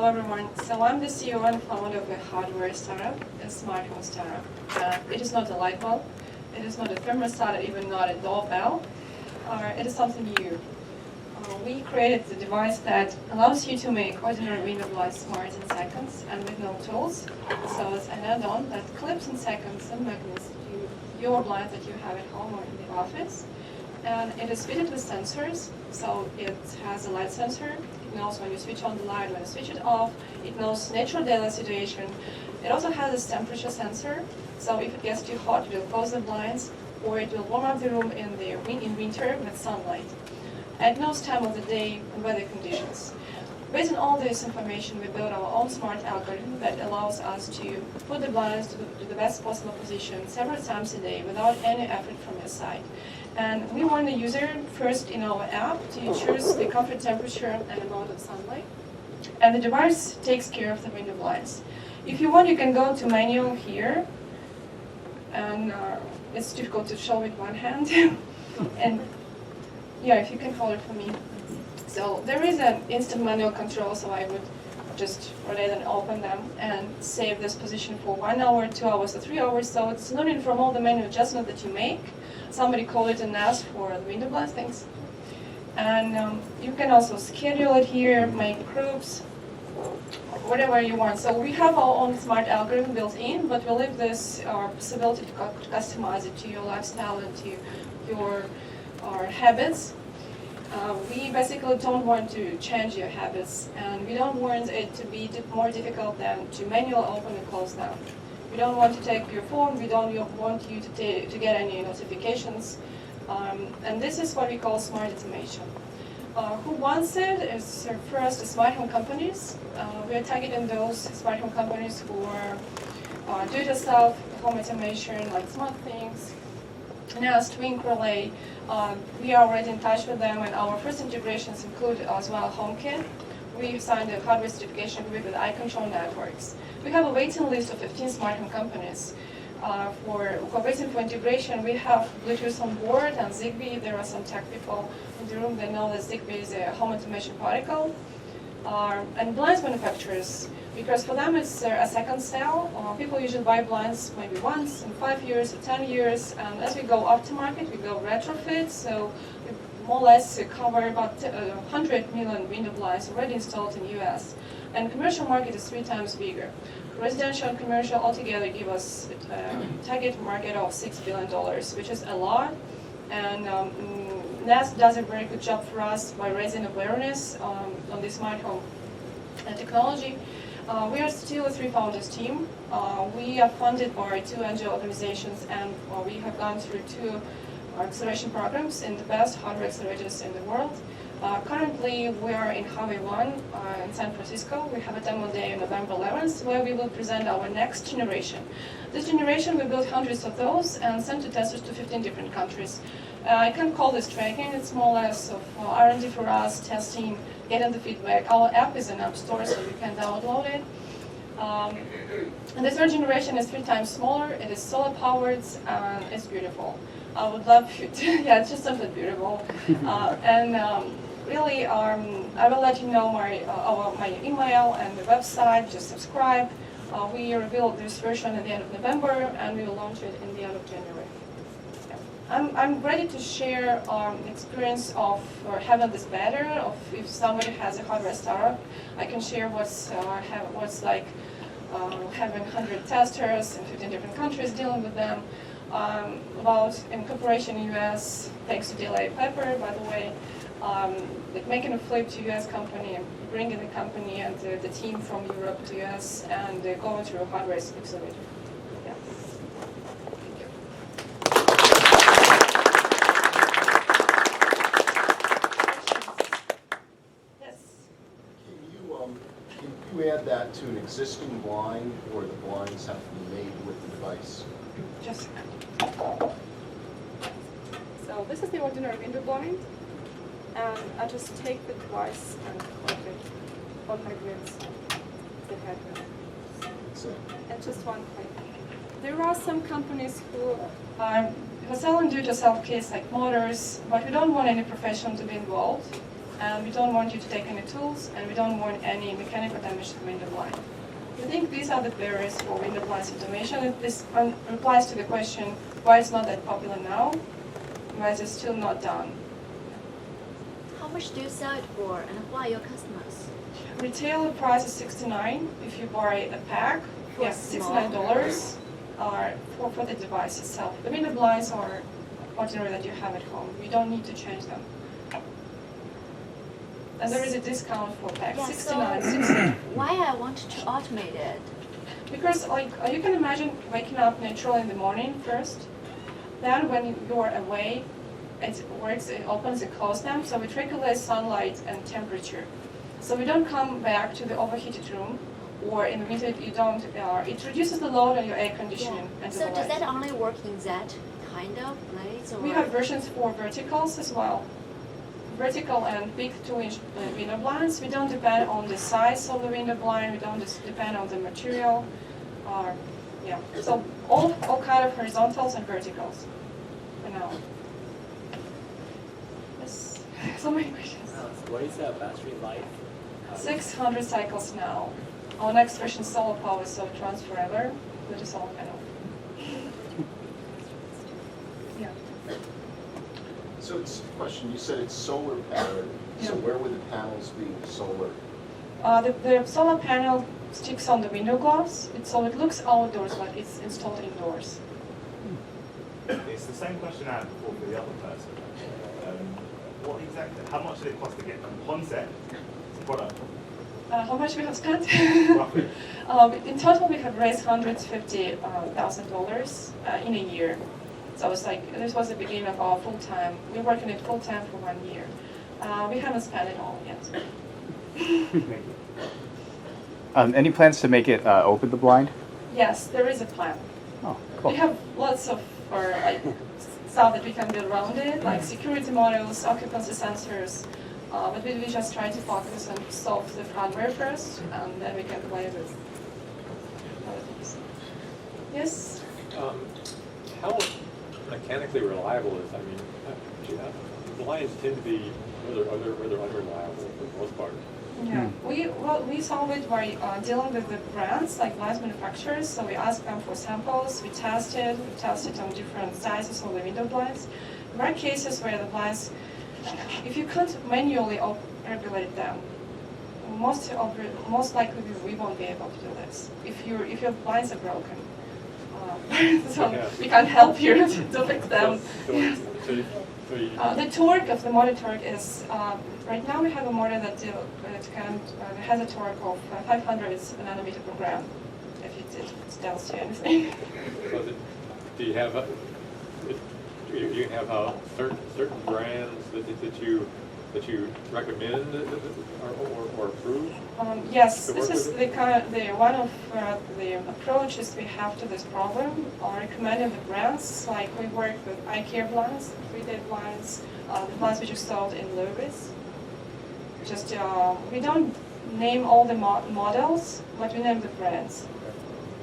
Hello everyone. So I'm the CEO and founder of a hardware startup, a smart home startup. It is not a light bulb, it is not a thermostat, even not a doorbell. It is something new. We created the device that allows you to make ordinary window blinds smart in seconds and with no tools. So it's an add-on that clips in seconds and magnets to your blinds that you have at home or in the office. And it is fitted with sensors, so it has a light sensor. It knows when you switch on the light, when you switch it off. It knows natural daylight situation. It also has a temperature sensor, so if it gets too hot, it will close the blinds, or it will warm up the room in winter with sunlight. And it knows time of the day and weather conditions. Based on all this information, we built our own smart algorithm that allows us to put the blinds to the best possible position several times a day without any effort from your side. And we want the user first in our app to choose the comfort temperature and amount of sunlight. And the device takes care of the window blinds. If you want, you can go to menu here. And it's difficult to show with one hand. And yeah, if you can hold it for me. So there is an instant manual control, so I would just rather than open them and save this position for 1 hour, 2 hours, or 3 hours. So it's learning from all the manual adjustments that you make. Somebody called it and asked for the window blinds things. And you can also schedule it here, make groups, whatever you want. So we have our own smart algorithm built in, but we leave this possibility to customize it to your lifestyle and to your habits. We basically don't want to change your habits, and we don't want it to be more difficult than to manually open and close them. We don't want to take your phone, we don't want you to get any notifications, and this is what we call smart automation. Who wants it is first smart home companies. We are targeting those smart home companies who are do-it-yourself home automation, like SmartThings, Nest, Wing, Relay. We are already in touch with them, and our first integrations include as well HomeKit. We signed a hardware certification agreement with iControl Networks. We have a waiting list of 15 smart home companies. Who are waiting for integration. We have Bluetooth on board and Zigbee. There are some tech people in the room that know that Zigbee is a home automation protocol. And blinds manufacturers, because for them it's a second sale. People usually buy blinds maybe once in 5 years or 10 years, and as we go up to market, we go retrofit, so we more or less cover about 100 million window blinds already installed in the US. And commercial market is 3 times bigger. Residential and commercial altogether give us a target market of $6 billion, which is a lot. And Nest does a very good job for us by raising awareness on the smart home technology. We are still a 3 founders team. We are funded by 2 angel organizations, and we have gone through 2 acceleration programs in the best hardware accelerators in the world. Currently, we are in Highway 1 in San Francisco. We have a demo day on November 11th where we will present our next generation. This generation, we built hundreds of those and sent to testers to 15 different countries. I can't call this tracking, it's more or less of R&D for us, testing, getting the feedback. Our app is in App Store, so you can download it. And the 3rd generation is 3 times smaller, it is solar powered, and it's beautiful. I would love you to, yeah, it's just something beautiful. Really, I will let you know my email and the website, just subscribe. We reveal this version at the end of November, and we will launch it in the end of January. Yeah. I'm ready to share experience of having this better, of if somebody has a hardware startup, I can share what's like having 100 testers in 15 different countries, dealing with them. About incorporation in US, thanks to Delay Pepper, by the way, like making a flip to US company, bringing the company and the team from Europe to US, and going through a hardware accelerator. Yeah. Thank you. Yes. Can you add that to an existing blind, or the blinds have to be made with the device? Just so this is the ordinary window blind, and I just take the device and plug it on magnets, the headnet, and just one click. There are some companies who are selling do-it-yourself kits like motors, but we don't want any professional to be involved. and we don't want you to take any tools, and we don't want any mechanical damage to the window blind. I think these are the barriers for window blinds automation. This replies to the question why it's not that popular now, why it's still not done. How much do you sell it for, and why your customers? Retail price is $69 if you buy a pack. Yes, $69 for the device itself. The window blinds are ordinary that you have at home. You don't need to change them. And there is a discount for pack, Yeah, $69. Why I want to automate it? Because like you can imagine waking up naturally in the morning first. Then when you're away, it works, it opens and closes them, so it regulates sunlight and temperature. So we don't come back to the overheated room, or in the winter you don't, it reduces the load on your air conditioning and to So the does light. that only work in that kind of blades? Or? We have versions for verticals as well. Vertical and big 2-inch window blinds. We don't depend on the size of the window blind, we don't just depend on the material. Yeah, so all kind of horizontals and verticals for now. Yes, so many questions. What is the battery life? 600 cycles now. Our next version solar power, so it runs forever with a solar panel. Yeah. So it's a question, you said it's solar powered, so Yeah. where would the panels be solar? The solar panel sticks on the window glass, so it looks outdoors, but it's installed indoors. It's the same question I had before for the other person. What exactly, how much did it cost to get from concept to product? How much we have spent? Roughly. In total, we have raised $150,000 in a year. So it's like, this was the beginning of our full-time. We're working it full-time for 1 year. We haven't spent it all yet. Any plans to make it open the blind? Yes, there is a plan. Oh, cool. We have lots of stuff that we can build around it, like security models, occupancy sensors. But we just try to focus and solve the hardware first, and then we can play with other things. Yes? How mechanically reliable is, blinds tend to be rather unreliable for the most part. Yeah, we solve it by dealing with the brands, like blinds manufacturers. So we ask them for samples, we test it on different sizes of the window blinds. There are cases where the blinds, if you can't manually regulate them, most likely we won't be able to do this. If your blinds are broken, so Yeah. we can't help you to fix them. So The torque of the motor torque is, right now we have a motor that has a torque of 500 nanometer per gram, if it tells you anything. do you have certain brands that you recommend or approve? Yes, To this work is with one of the approaches we have to this problem. Recommending the brands, like we work with IKEA blinds, 3D blinds, the blinds which are sold in Lewis. Just we don't name all the models, but we name the brands.